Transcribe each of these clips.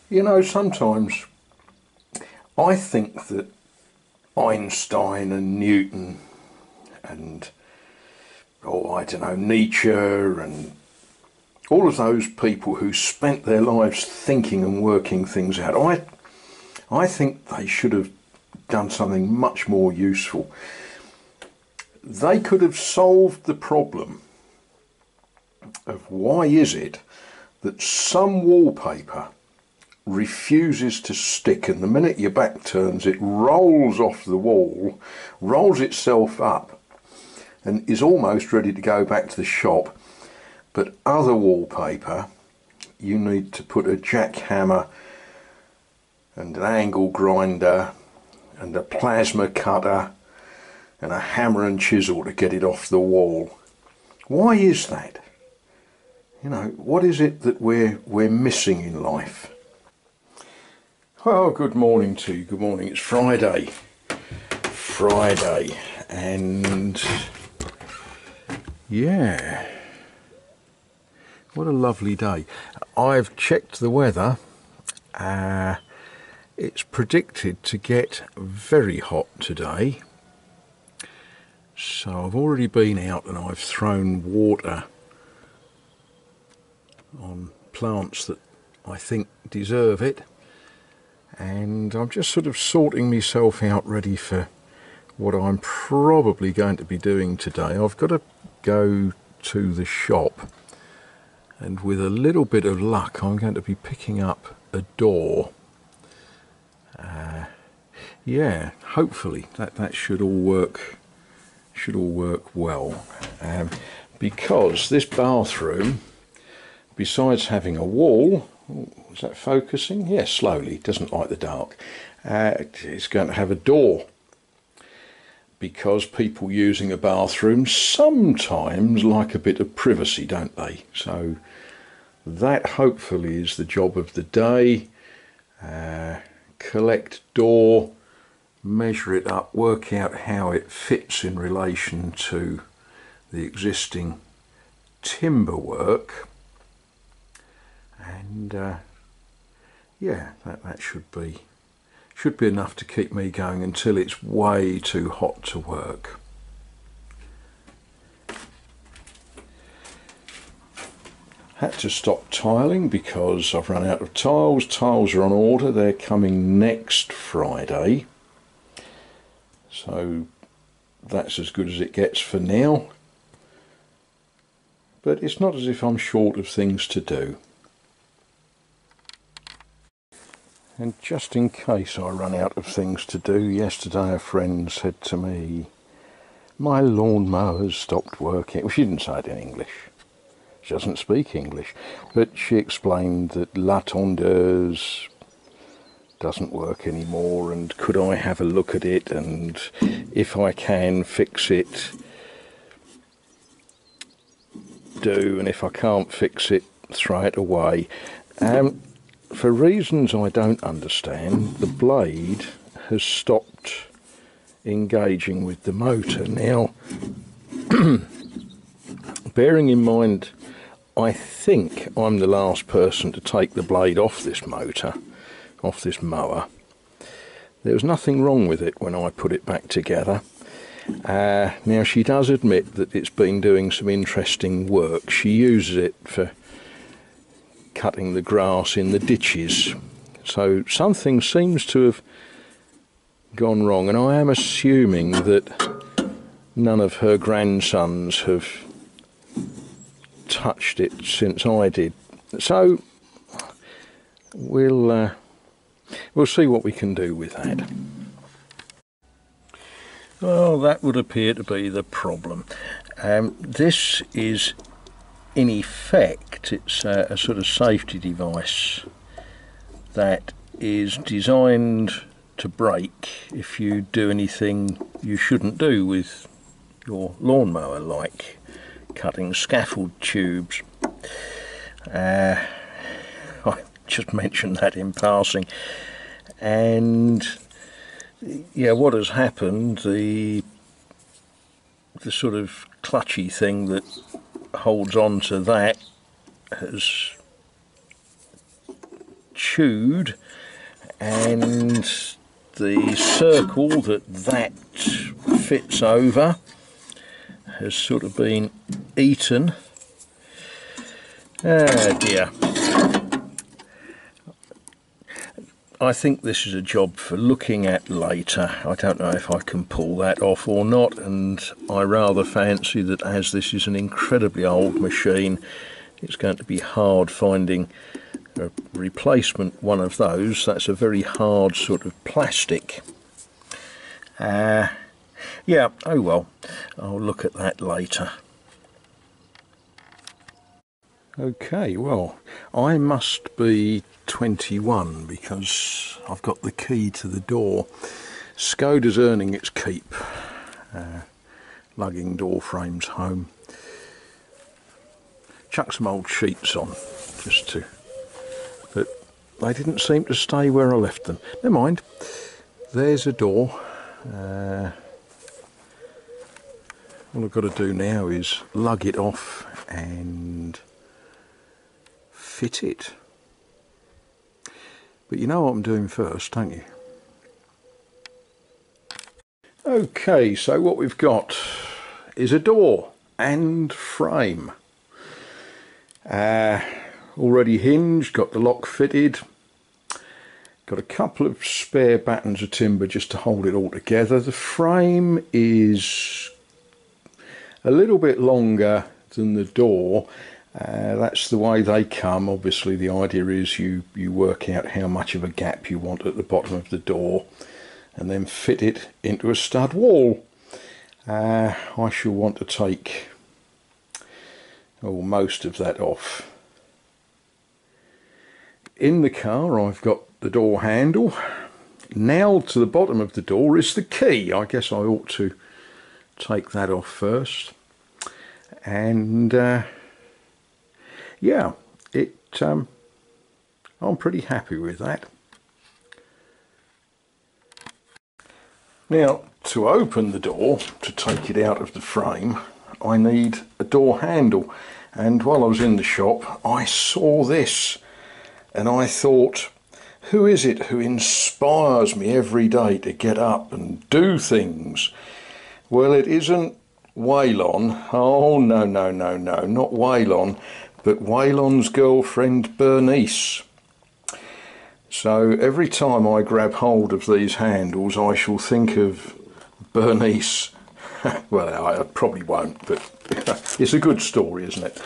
You know, sometimes I think that Einstein and Newton and, oh, I don't know, Nietzsche and all of those people who spent their lives thinking and working things out, I think they should have done something much more useful. They could have solved the problem of why is it that some wallpaper refuses to stick, and the minute your back turns it rolls off the wall, rolls itself up and is almost ready to go back to the shop. But other wallpaper, you need to put a jackhammer and an angle grinder and a plasma cutter and a hammer and chisel to get it off the wall. Why is that? You know, what is it that we're missing in life? Well, good morning to you. Good morning. It's Friday, and yeah, what a lovely day. I've checked the weather. It's predicted to get very hot today. So I've already been out and I've thrown water on plants that I think deserve it. And I'm just sort of sorting myself out ready for what I'm probably going to be doing today. I've got to go to the shop, and with a little bit of luck I'm going to be picking up a door. Yeah, hopefully that should all work well, because this bathroom, besides having a wall, is that focusing? Yes, slowly, it doesn't like the dark. It's going to have a door, because people using a bathroom sometimes like a bit of privacy, don't they? So that hopefully is the job of the day. Collect door, measure it up, work out how it fits in relation to the existing timber work, and yeah, that should be enough to keep me going until it's way too hot to work. Had to stop tiling because I've run out of tiles. Tiles are on order, they're coming next Friday, so that's as good as it gets for now. But it's not as if I'm short of things to do. And just in case I run out of things to do, yesterday a friend said to me, "My lawnmower's stopped working." Well, she didn't say it in English. She doesn't speak English. But she explained that La Tondeuse doesn't work anymore, and could I have a look at it, and if I can fix it, do, and if I can't fix it, throw it away. For reasons I don't understand, the blade has stopped engaging with the motor. Now, bearing in mind, I think I'm the last person to take the blade off this motor, off this mower. There was nothing wrong with it when I put it back together. Now, she does admit that it's been doing some interesting work. She uses it for cutting the grass in the ditches. So something seems to have gone wrong, and I am assuming that none of her grandsons have touched it since I did. So we'll see what we can do with that. Well, that would appear to be the problem. This is, in effect, it's a sort of safety device that is designed to break if you do anything you shouldn't do with your lawnmower, like cutting scaffold tubes. I just mentioned that in passing. And yeah, what has happened, the sort of clutchy thing that holds on to that has chewed, and the circle that fits over has sort of been eaten. Ah dear. I think this is a job for looking at later. I don't know if I can pull that off or not, and I rather fancy that as this is an incredibly old machine, it's going to be hard finding a replacement one of those. That's a very hard sort of plastic. Yeah, oh well, I'll look at that later. Okay, well, I must be 21 because I've got the key to the door. Skoda's earning its keep, lugging door frames home. Chuck some old sheets on, but they didn't seem to stay where I left them. Never mind, there's a door. All I've got to do now is lug it off and fit it. But you know what I'm doing first, don't you? Okay, so what we've got is a door and frame. Already hinged, got the lock fitted, got a couple of spare battens of timber just to hold it all together. The frame is a little bit longer than the door. That's the way they come. Obviously the idea is you work out how much of a gap you want at the bottom of the door and then fit it into a stud wall. I shall want to take most of that off. In the car I've got the door handle. Nailed to the bottom of the door is the key. I guess I ought to take that off first. And yeah, I'm pretty happy with that. Now, to open the door, to take it out of the frame, I need a door handle. And while I was in the shop, I saw this and I thought, who is it who inspires me every day to get up and do things? Well, it isn't Waylon. Oh, no, not Waylon, but Waylon's girlfriend Bernice. So every time I grab hold of these handles, I shall think of Bernice. Well, I probably won't, but it's a good story, isn't it?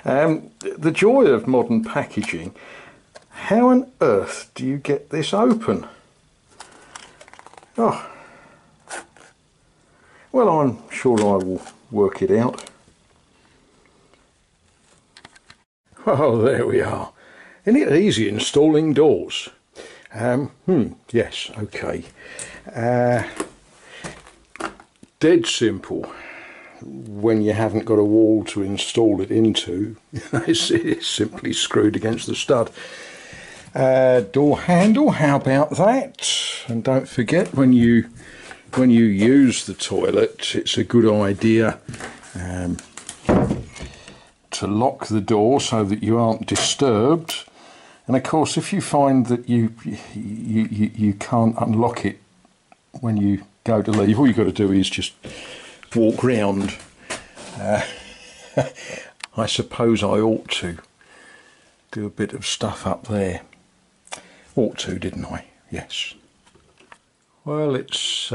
The joy of modern packaging. How on earth do you get this open? Oh, well, I'm sure I will work it out. Oh, there we are. Isn't it easy installing doors? Yes, okay. Dead simple. When you haven't got a wall to install it into, it's simply screwed against the stud. Door handle, how about that? And don't forget, when you use the toilet, it's a good idea to lock the door so that you aren't disturbed. And of course, if you find that you can't unlock it when you go to leave, all you've got to do is just walk round. I suppose I ought to do a bit of stuff up there. Ought to, didn't I? Yes. Well, it's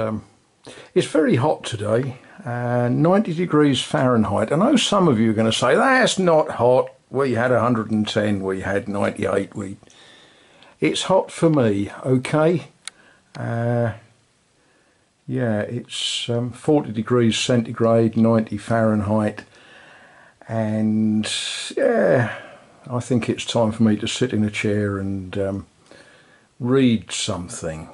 very hot today. 90 degrees Fahrenheit. I know some of you are going to say, that's not hot. We had 110, we had 98. It's hot for me, okay? Yeah, it's 40 degrees centigrade, 90 Fahrenheit. And yeah, I think it's time for me to sit in a chair and read something.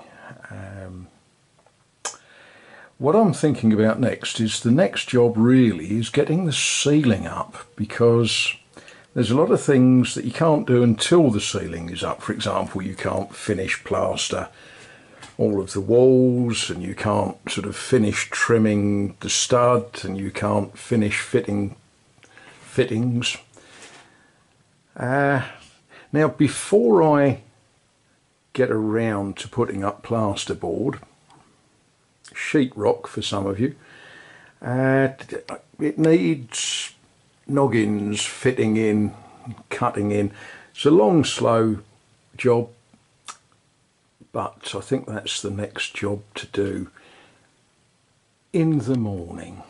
What I'm thinking about next is the next job really is getting the ceiling up, because there's a lot of things that you can't do until the ceiling is up. For example, you can't finish plaster all of the walls, and you can't sort of finish trimming the stud, and you can't finish fitting fittings. Now, before I get around to putting up plasterboard, sheetrock for some of you. It needs noggins fitting in, cutting in. It's a long, slow job, but I think that's the next job to do in the morning.